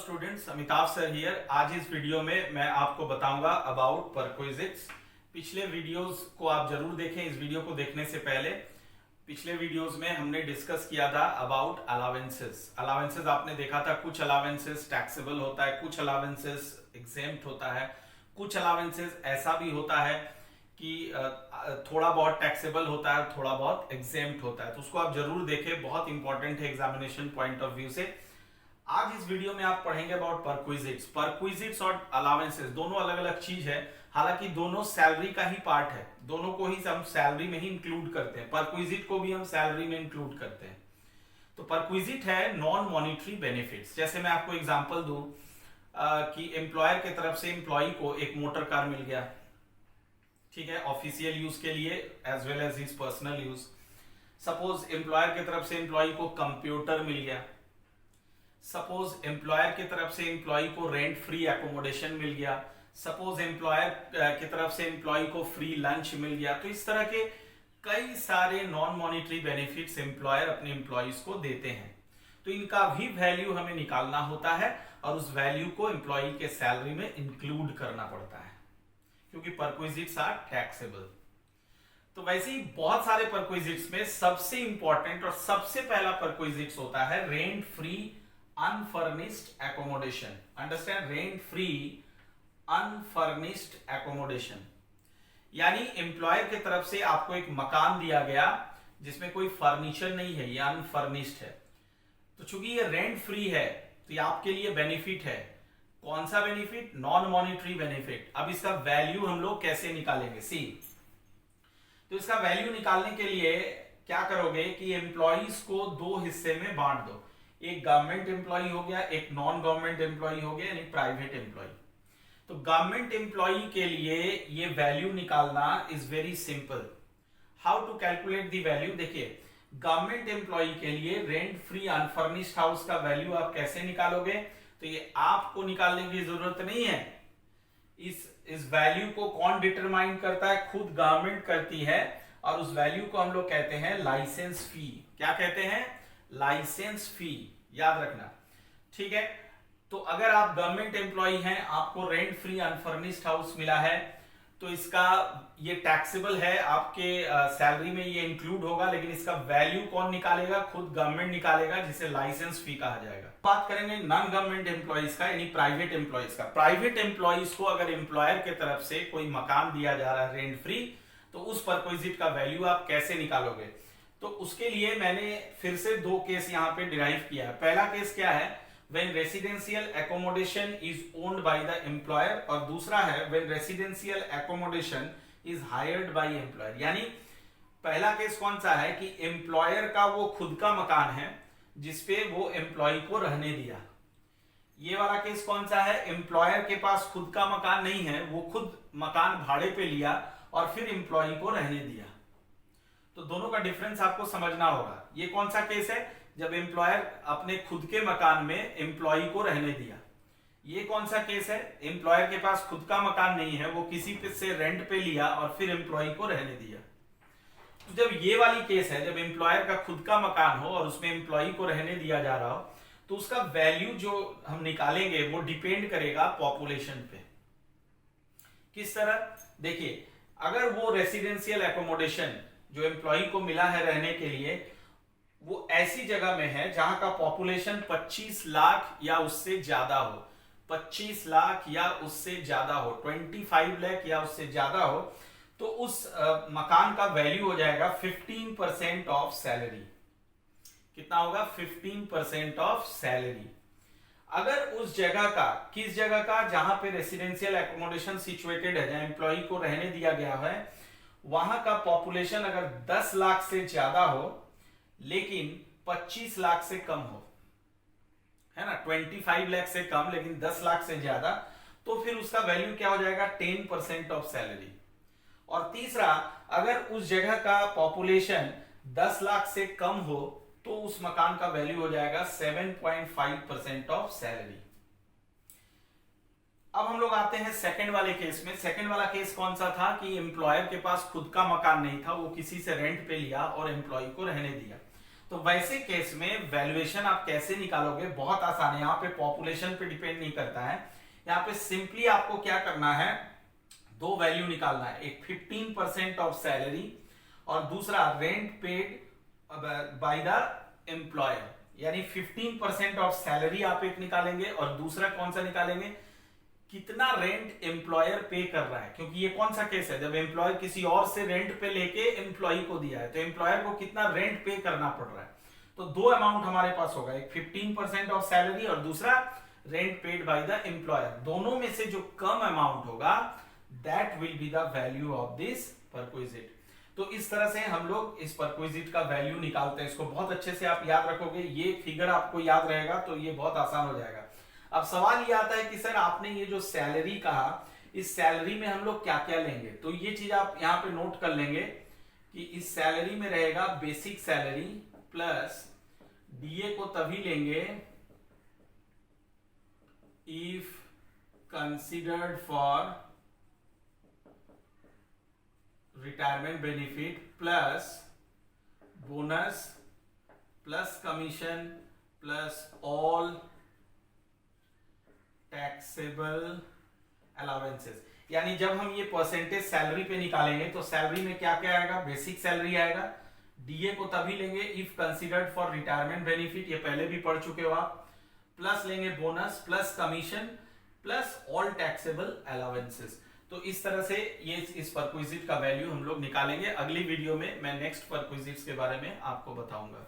Students, Amitabh sir here. आज इस video में मैं आपको बताऊंगा अबाउट परक्विजिट्स। पिछले वीडियोस को आप जरूर देखें। इस वीडियो को देखने से पहले पिछले वीडियोस में हमने डिस्कस किया था अबाउट अलावेंसेस। अलावेंसेस आपने देखा था, कुछ अलावेंसेस टैक्सेबल होता है, कुछ अलावेंसेस एग्जेम्प्ट होता है, कुछ अलावेंसेस ऐसा भी होता है कि थोड़ा बहुत टैक्सेबल होता है, थोड़ा बहुत एग्जेम्प्ट होता है। तो उसको आप जरूर देखें, बहुत इंपॉर्टेंट है एग्जामिनेशन पॉइंट ऑफ व्यू से। आज इस वीडियो में आप पढ़ेंगे अबाउट परक्विजिट्स। परक्विजिट्स और अलावेंसेस दोनों अलग अलग चीज है, हालांकि दोनों सैलरी का ही पार्ट है, दोनों को ही हम सैलरी में ही इंक्लूड करते हैं। परक्विजिट को भी हम सैलरी में इंक्लूड करते हैं। तो परक्विजिट है नॉन मॉनिटरी बेनिफिट्स। जैसे मैं आपको एग्जांपल दूं कि एम्प्लॉयर की तरफ से एम्प्लॉय को एक मोटर कार मिल गया, ठीक है, ऑफिशियल यूज के लिए as well as his personal use. Suppose employer की तरफ से एम्प्लॉय को कंप्यूटर मिल गया। सपोज एम्प्लॉयर की तरफ से एम्प्लॉय को रेंट फ्री एकोमोडेशन मिल गया। सपोज एम्प्लॉयर की तरफ से एम्प्लॉय को फ्री लंच मिल गया। तो इस तरह के कई सारे नॉन मॉनिटरी बेनिफिट्स एम्प्लॉयर अपने एम्प्लॉयज को देते हैं। तो इनका भी वैल्यू हमें निकालना होता है और उस वैल्यू को एम्प्लॉय के सैलरी में इंक्लूड करना पड़ता है, क्योंकि परक्विजिट्स आर टैक्सेबल। तो वैसे ही बहुत सारे परक्विजिट्स में सबसे इंपॉर्टेंट और सबसे पहला परक्विजिट्स होता है rent free unfurnished accommodation. Understand, rent free unfurnished accommodation, यानी एम्प्लॉयर की तरफ से आपको एक मकान दिया गया जिसमें कोई फर्नीचर नहीं है, ये अनफर्निश्ड है। तो चूंकि ये रेंट फ्री है तो ये आपके लिए बेनिफिट है। कौन सा बेनिफिट? Non monetary benefit. अब इसका वैल्यू हम लोग कैसे निकालेंगे? सी, तो इसका वैल्यू निकालने के लिए क्या करोगे कि एम्प्लॉइज को दो हिस्से में बांट दो। एक गवर्नमेंट एम्प्लॉय हो गया, एक नॉन गवर्नमेंट एम्प्लॉय हो गया, यानी प्राइवेट एम्प्लॉय। तो गवर्नमेंट एम्प्लॉय के लिए ये वैल्यू निकालना is very simple. How to calculate the value? देखिए, गवर्नमेंट एम्प्लॉय के लिए रेंट फ्री अनफर्निश्ड हाउस का वैल्यू आप कैसे निकालोगे? तो ये आपको निकालने की जरूरत नहीं है। इस वैल्यू को कौन डिटरमाइन करता है? खुद गवर्नमेंट करती है, और उस वैल्यू को हम लोग कहते हैं लाइसेंस फी। क्या कहते हैं? लाइसेंस फी। याद रखना, ठीक है। तो अगर आप गवर्नमेंट एम्प्लॉय हैं, आपको रेंट फ्री अनफर्निश्ड हाउस मिला है, तो इसका ये टैक्सेबल है, आपके सैलरी में ये इंक्लूड होगा, लेकिन इसका वैल्यू कौन निकालेगा? खुद गवर्नमेंट निकालेगा, जिसे लाइसेंस फी कहा जाएगा। बात करेंगे नॉन गवर्नमेंट एम्प्लॉइज का, यानी प्राइवेट एम्प्लॉइज का। प्राइवेट एम्प्लॉइज को अगर एम्प्लॉयर की तरफ से कोई मकान दिया जा रहा है रेंट फ्री, तो उस परक्विजिट का वैल्यू आप कैसे निकालोगे? तो उसके लिए मैंने फिर से दो केस यहाँ पे डिराइव किया है। पहला केस क्या है? When residential accommodation is owned by the employer, और दूसरा है when residential accommodation is hired by employer। यानी पहला केस कौन सा है कि एम्प्लॉयर का वो खुद का मकान है जिसपे वो एम्प्लॉय को रहने दिया। ये वाला केस कौन सा है? एम्प्लॉयर के पास खुद का मकान नहीं है, वो खुद मकान भाड़े पे लिया और फिर एम्प्लॉय को रहने दिया। तो दोनों का डिफरेंस आपको समझना होगा। ये कौन सा केस है? जब एम्प्लॉयर अपने खुद के मकान में एम्प्लॉय को रहने दिया। ये कौन सा केस है? एम्प्लॉयर के पास खुद का मकान नहीं है, वो किसी पे से रेंट पे लिया और फिर एम्प्लॉय को रहने दिया। तो जब ये वाली केस है, जब एम्प्लॉयर का खुद का मकान हो और उसमें एम्प्लॉय को रहने दिया जा रहा हो, तो उसका वैल्यू जो हम निकालेंगे वो डिपेंड करेगा पॉपुलेशन पे। किस तरह? देखिए, अगर वो रेसिडेंशियल एकोमोडेशन जो एम्प्लॉय को मिला है रहने के लिए, वो ऐसी जगह में है जहां का पॉपुलेशन 25 लाख या उससे ज्यादा हो, 25 लाख या उससे ज्यादा हो, 25 लाख या उससे ज्यादा हो, तो उस मकान का वैल्यू हो जाएगा 15% ऑफ सैलरी। कितना होगा? 15% ऑफ सैलरी। अगर उस जगह का, किस जगह का? जहां पे रेसिडेंशियल एकोमोडेशन सिचुएटेड है, जहां एम्प्लॉय को रहने दिया गया है, वहां का पॉपुलेशन अगर 10 लाख से ज्यादा हो लेकिन 25 लाख से कम हो, है ना, 25 लाख से कम लेकिन 10 लाख से ज्यादा, तो फिर उसका वैल्यू क्या हो जाएगा? 10% ऑफ सैलरी। और तीसरा, अगर उस जगह का पॉपुलेशन 10 लाख से कम हो, तो उस मकान का वैल्यू हो जाएगा 7.5% ऑफ सैलरी। अब हम लोग आते हैं सेकंड वाले केस में। सेकंड वाला केस कौन सा था कि एम्प्लॉयर के पास खुद का मकान नहीं था, वो किसी से रेंट पे लिया और एम्प्लॉय को रहने दिया। तो वैसे केस में वैल्यूएशन आप कैसे निकालोगे, बहुत आसान है। यहाँ पे पॉपुलेशन पे डिपेंड नहीं करता है, यहाँ पे सिंपली आपको क्या करना है, दो वैल्यू निकालना है, एक 15% ऑफ सैलरी और दूसरा rent paid by the employer. यानी 15% ऑफ सैलरी आप एक निकालेंगे और दूसरा कौन सा निकालेंगे, कितना रेंट एम्प्लॉयर पे कर रहा है। क्योंकि ये कौन सा केस है, जब एम्प्लॉयर किसी और से रेंट पे लेके एम्प्लॉय को दिया है, तो एम्प्लॉयर को कितना रेंट पे करना पड़ रहा है। तो दो अमाउंट हमारे पास होगा, एक 15% ऑफ सैलरी और दूसरा rent paid by the employer. दोनों में से जो कम अमाउंट होगा that will be the value of this perquisite. तो इस तरह से हम लोग इस परक्विजिट का वैल्यू निकालते हैं। इसको बहुत अच्छे से आप याद रखोगे, ये फिगर आपको याद रहेगा तो ये बहुत आसान हो जाएगा। अब सवाल ये आता है कि सर आपने ये जो सैलरी कहा, इस सैलरी में हम लोग क्या क्या लेंगे। तो ये चीज आप यहां पे नोट कर लेंगे कि इस सैलरी में रहेगा बेसिक सैलरी प्लस डीए को तभी लेंगे if considered for retirement benefit plus bonus plus commission plus all taxable allowances. यानी जब हम ये परसेंटेज सैलरी पे निकालेंगे तो सैलरी में क्या क्या आएगा, बेसिक सैलरी आएगा, डीए को तभी लेंगे if considered for retirement benefit, ये पहले भी पढ़ चुके हो आप, प्लस लेंगे bonus plus commission plus all taxable allowances. तो इस तरह से ये इस परक्विजिट का वैल्यू हम लोग निकालेंगे। अगली वीडियो में मैं नेक्स्ट परक्विजिट्स के बारे में आपको बताऊंगा।